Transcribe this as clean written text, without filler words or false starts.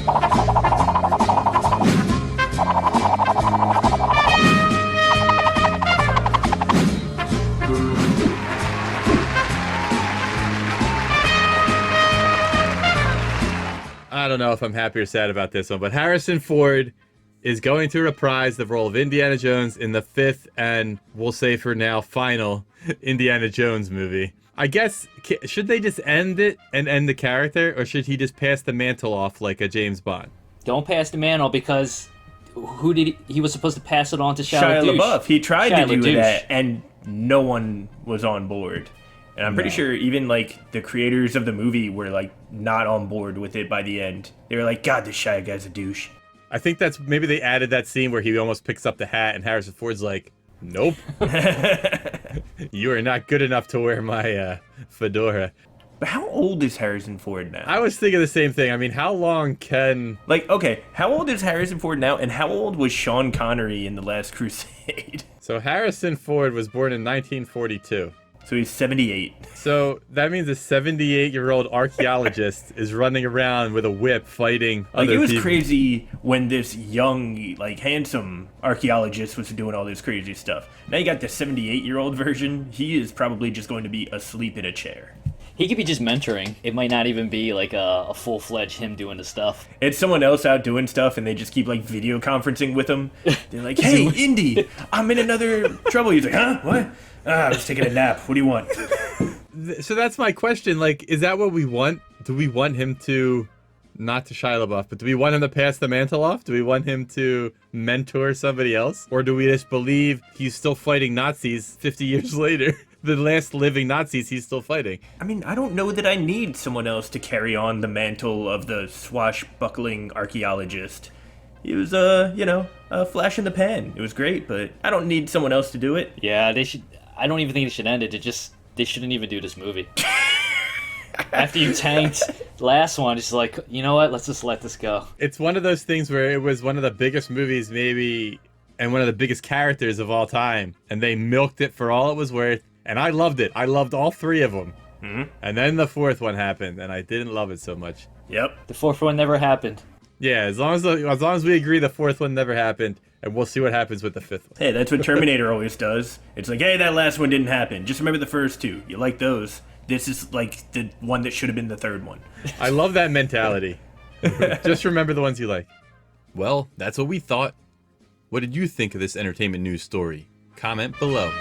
I don't know if I'm happy or sad about this one, but Harrison Ford is going to reprise the role of Indiana Jones in the 5th and, we'll say for now, final Indiana Jones movie. I guess, should they just end it and end the character, or should he just pass the mantle off like a James Bond? Don't pass the mantle, because who did he was supposed to pass it on to Shia LaBeouf. He tried Shia to do LaDouche. that, and no one was on board. And I'm pretty sure even, like, the creators of the movie were, like, not on board with it by the end. They were like, God, this Shia guy's a douche. I think that's, maybe they added that scene where he almost picks up the hat and Harrison Ford's like, nope. You are not good enough to wear my fedora. But how old is Harrison Ford now? I was thinking the same thing. I mean, how long can... Like, okay, how old is Harrison Ford now, and how old was Sean Connery in The Last Crusade? So Harrison Ford was born in 1942. So he's 78. So that means a 78-year-old archeologist is running around with a whip fighting other people. Like, it was crazy when this young, like, handsome archaeologist was doing all this crazy stuff. Now you got the 78-year-old version. He is probably just going to be asleep in a chair. He could be just mentoring. It might not even be like a full-fledged him doing the stuff. It's someone else out doing stuff, and they just keep, like, video conferencing with him. They're like, hey, Indy, I'm in another trouble. He's like, huh? What? I was taking a nap. What do you want? So that's my question. Like, is that what we want? Do we want him to, not to Shia LaBeouf, but do we want him to pass the mantle off? Do we want him to mentor somebody else? Or do we just believe he's still fighting Nazis 50 years later? The last living Nazis he's still fighting. I mean, I don't know that I need someone else to carry on the mantle of the swashbuckling archaeologist. It was, a flash in the pan. It was great, but I don't need someone else to do it. Yeah, they should. I don't even think they should end it. They shouldn't even do this movie. After you tanked the last one, it's like, you know what? Let's just let this go. It's one of those things where it was one of the biggest movies, maybe, and one of the biggest characters of all time, and they milked it for all it was worth. And I loved it. I loved all 3 of them. Mm-hmm. And then the 4th one happened, and I didn't love it so much. Yep. The 4th one never happened. Yeah, as long as we agree the 4th one never happened, and we'll see what happens with the 5th one. Hey, that's what Terminator always does. It's like, hey, that last one didn't happen. Just remember the first 2. You like those. This is like the one that should have been the 3rd one. I love that mentality. Just remember the ones you like. Well, that's what we thought. What did you think of this entertainment news story? Comment below.